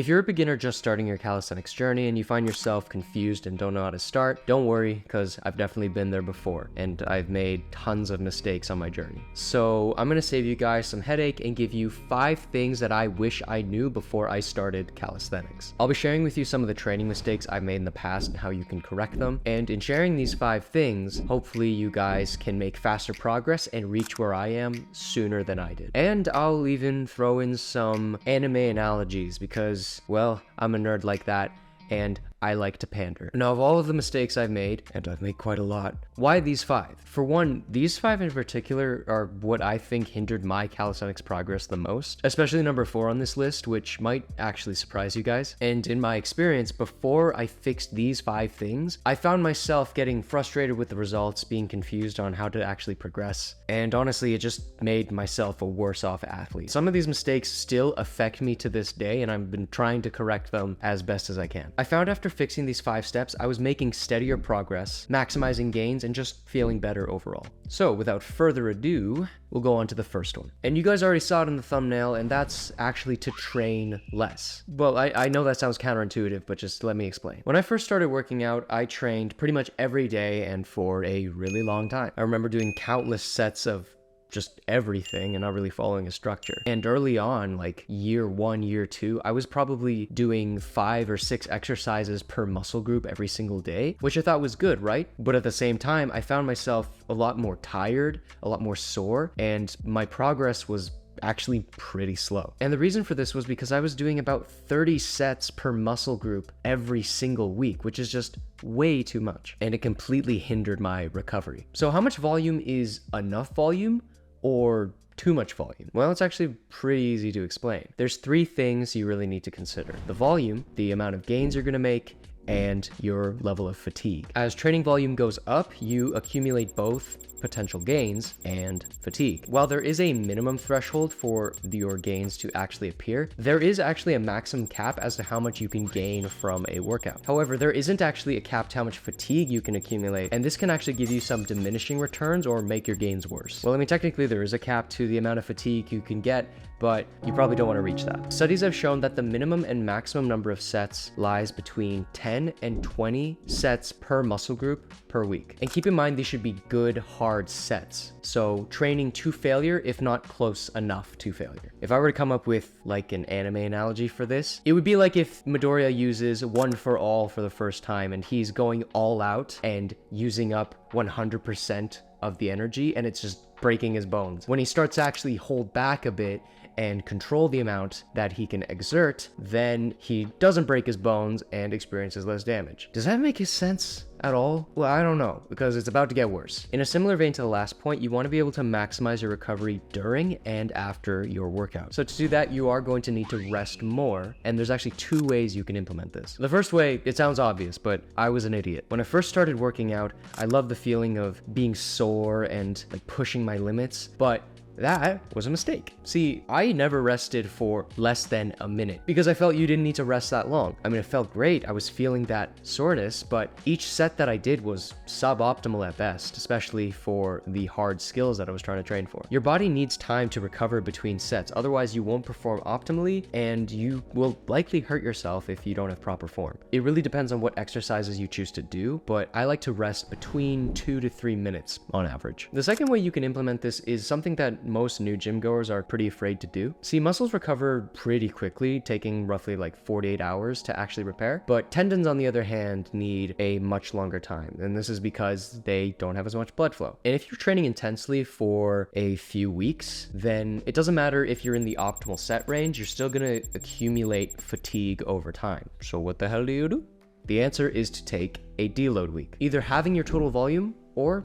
If you're a beginner just starting your calisthenics journey and you find yourself confused and don't know how to start, don't worry, because I've definitely been there before and I've made tons of mistakes on my journey. So I'm gonna save you guys some headache and give you 5 things that I wish I knew before I started calisthenics. I'll be sharing with you some of the training mistakes I've made in the past and how you can correct them. And in sharing these 5 things, hopefully you guys can make faster progress and reach where I am sooner than I did. And I'll even throw in some anime analogies because, well, I'm a nerd like that, and I like to pander. Now, of all of the mistakes I've made, and I've made quite a lot, why these 5? For one, these 5 in particular are what I think hindered my calisthenics progress the most, especially number 4 on this list, which might actually surprise you guys. And in my experience, before I fixed these 5 things, I found myself getting frustrated with the results, being confused on how to actually progress, and honestly, it just made myself a worse off athlete. Some of these mistakes still affect me to this day, and I've been trying to correct them as best as I can. I found after fixing these 5 steps, I was making steadier progress, maximizing gains, and just feeling better overall. So without further ado, we'll go on to the first one. And you guys already saw it in the thumbnail, and that's actually to train less. Well, I know that sounds counterintuitive, but just let me explain. When I first started working out, I trained pretty much every day and for a really long time. I remember doing countless sets of just everything and not really following a structure. And early on, like year 1, year 2, I was probably doing 5 or 6 exercises per muscle group every single day, which I thought was good, right? But at the same time, I found myself a lot more tired, a lot more sore, and my progress was actually pretty slow. And the reason for this was because I was doing about 30 sets per muscle group every single week, which is just way too much. And it completely hindered my recovery. So how much volume is enough volume? Or too much volume? Well, it's actually pretty easy to explain. There's 3 things you really need to consider: the volume, the amount of gains you're gonna make, and your level of fatigue. As training volume goes up, you accumulate both potential gains and fatigue. While there is a minimum threshold for your gains to actually appear, there is actually a maximum cap as to how much you can gain from a workout. However, there isn't actually a cap to how much fatigue you can accumulate, and this can actually give you some diminishing returns or make your gains worse. Well, I mean, technically there is a cap to the amount of fatigue you can get, but you probably don't want to reach that. Studies have shown that the minimum and maximum number of sets lies between 10 and 20 sets per muscle group per week. And keep in mind, these should be good, hard sets. So training to failure, if not close enough to failure. If I were to come up with like an anime analogy for this, it would be like if Midoriya uses One for All for the first time and he's going all out and using up 100% of the energy, and it's just breaking his bones. When he starts to actually hold back a bit and control the amount that he can exert, then he doesn't break his bones and experiences less damage. Does that make sense at all? Well, I don't know, because it's about to get worse. In a similar vein to the last point, you want to be able to maximize your recovery during and after your workout. So to do that, you are going to need to rest more, and there's actually 2 ways you can implement this. The first way, it sounds obvious, but I was an idiot. When I first started working out, I loved the feeling of being sore and like pushing my limits, but that was a mistake. See, I never rested for less than a minute because I felt you didn't need to rest that long. I mean, it felt great. I was feeling that soreness, but each set that I did was suboptimal at best, especially for the hard skills that I was trying to train for. Your body needs time to recover between sets. Otherwise, you won't perform optimally and you will likely hurt yourself if you don't have proper form. It really depends on what exercises you choose to do, but I like to rest between 2 to 3 minutes on average. The second way you can implement this is something that most new gym goers are pretty afraid to do. See, muscles recover pretty quickly, taking roughly like 48 hours to actually repair, but tendons on the other hand need a much longer time, and this is because they don't have as much blood flow. And if you're training intensely for a few weeks, then it doesn't matter if you're in the optimal set range, you're still gonna accumulate fatigue over time. So what the hell do you do? The answer is to take a deload week, either having your total volume or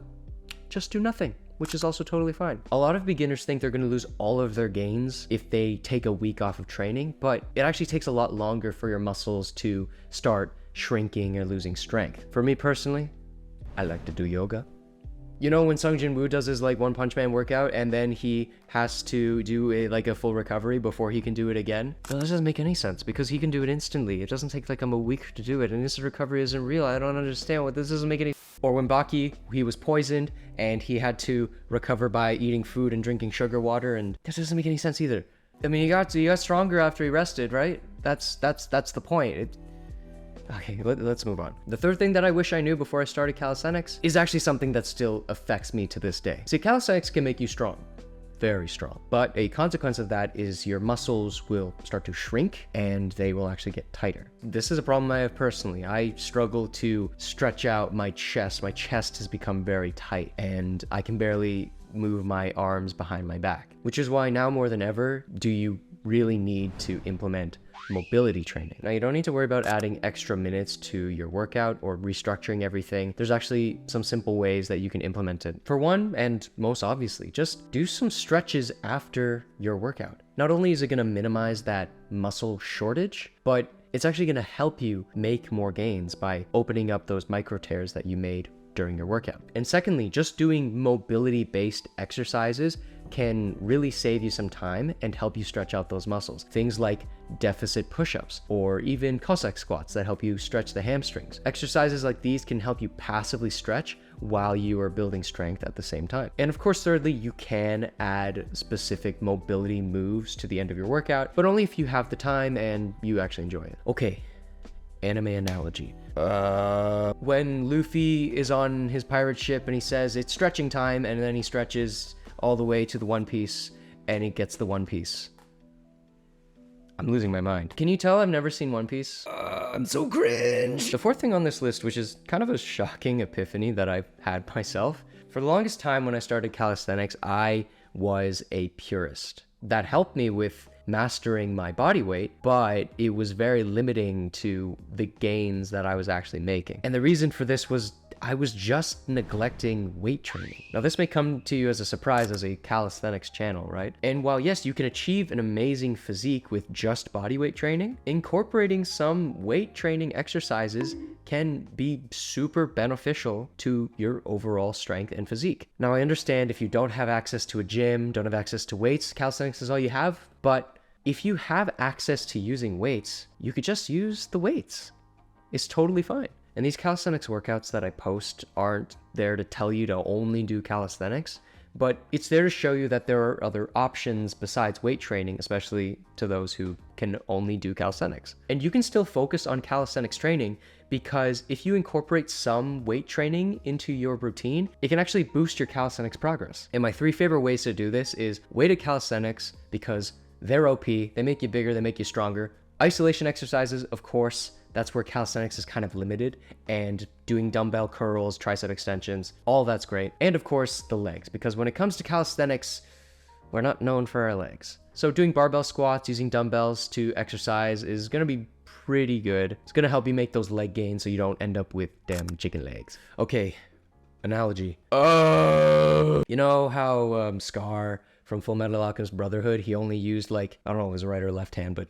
just do nothing, which is also totally fine. A lot of beginners think they're going to lose all of their gains if they take a week off of training, but it actually takes a lot longer for your muscles to start shrinking or losing strength. For me personally, I like to do yoga. You know when Sung Jin Woo does his like One Punch Man workout and then he has to do a full recovery before he can do it again? Well, this doesn't make any sense because he can do it instantly. It doesn't take like a week to do it, and instant recovery isn't real. I don't understand what this doesn't make any. Or when Baki, he was poisoned and he had to recover by eating food and drinking sugar water, and that doesn't make any sense either. I mean, he got stronger after he rested, right? That's the point. Okay, let's move on. The third thing that I wish I knew before I started calisthenics is actually something that still affects me to this day. See, calisthenics can make you strong. Very strong. But a consequence of that is your muscles will start to shrink and they will actually get tighter. This is a problem I have personally. I struggle to stretch out my chest. My chest has become very tight and I can barely move my arms behind my back, which is why now more than ever do you really need to implement mobility training. Now, you don't need to worry about adding extra minutes to your workout or restructuring everything. There's actually some simple ways that you can implement it. For one, and most obviously, just do some stretches after your workout. Not only is it going to minimize that muscle shortage, but it's actually going to help you make more gains by opening up those micro tears that you made during your workout. And secondly, just doing mobility-based exercises can really save you some time and help you stretch out those muscles. Things like deficit push-ups or even Cossack squats that help you stretch the hamstrings. Exercises like these can help you passively stretch while you are building strength at the same time. And of course, thirdly, you can add specific mobility moves to the end of your workout, but only if you have the time and you actually enjoy it. Okay, anime analogy. When Luffy is on his pirate ship and he says it's stretching time, and then he stretches all the way to the One Piece and he gets the One Piece. I'm losing my mind. Can you tell I've never seen One Piece? I'm so cringe. The fourth thing on this list, which is kind of a shocking epiphany that I've had myself. For the longest time when I started calisthenics, I was a purist. That helped me with mastering my body weight, but it was very limiting to the gains that I was actually making. And the reason for this was I was just neglecting weight training. Now, this may come to you as a surprise as a calisthenics channel, right? And while yes, you can achieve an amazing physique with just body weight training, incorporating some weight training exercises can be super beneficial to your overall strength and physique. Now, I understand if you don't have access to a gym, don't have access to weights, calisthenics is all you have, but if you have access to using weights, you could just use the weights. It's totally fine. And these calisthenics workouts that I post aren't there to tell you to only do calisthenics, but it's there to show you that there are other options besides weight training, especially to those who can only do calisthenics. And you can still focus on calisthenics training because if you incorporate some weight training into your routine, it can actually boost your calisthenics progress. And my 3 favorite ways to do this is weighted calisthenics, because they're OP, they make you bigger, they make you stronger. Isolation exercises, of course, that's where calisthenics is kind of limited, and doing dumbbell curls, tricep extensions, all that's great. And of course, the legs, because when it comes to calisthenics, we're not known for our legs. So doing barbell squats, using dumbbells to exercise is gonna be pretty good. It's gonna help you make those leg gains so you don't end up with damn chicken legs. Okay, analogy. You know how Scar from Full Metal Alchemist Brotherhood, he only used like, I don't know, his right or left hand, but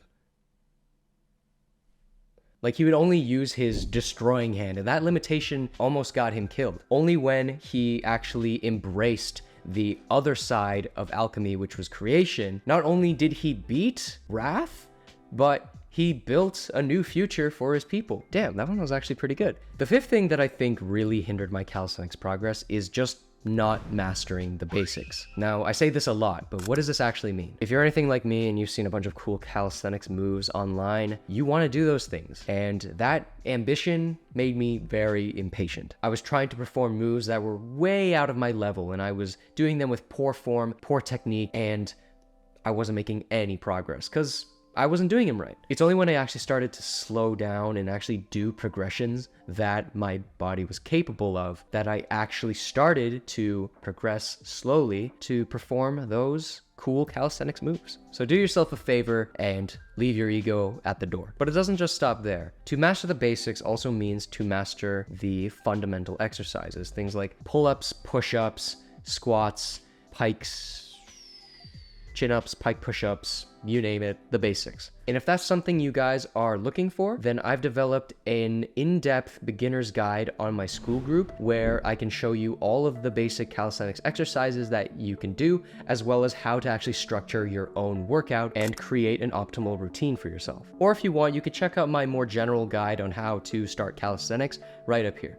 like he would only use his destroying hand, and that limitation almost got him killed. Only when he actually embraced the other side of alchemy, which was creation, not only did he beat Wrath, but he built a new future for his people. Damn, that one was actually pretty good. The 5th thing that I think really hindered my calisthenics progress is just not mastering the basics. Now, I say this a lot, but what does this actually mean? If you're anything like me and you've seen a bunch of cool calisthenics moves online, you want to do those things. And that ambition made me very impatient. I was trying to perform moves that were way out of my level, and I was doing them with poor form, poor technique, and I wasn't making any progress because I wasn't doing them right. It's only when I actually started to slow down and actually do progressions that my body was capable of that I actually started to progress slowly to perform those cool calisthenics moves. So do yourself a favor and leave your ego at the door. But it doesn't just stop there. To master the basics also means to master the fundamental exercises, things like pull-ups, push-ups, squats, pikes, chin-ups, pike push-ups, you name it, the basics. And if that's something you guys are looking for, then I've developed an in-depth beginner's guide on my school group where I can show you all of the basic calisthenics exercises that you can do, as well as how to actually structure your own workout and create an optimal routine for yourself. Or if you want, you could check out my more general guide on how to start calisthenics right up here.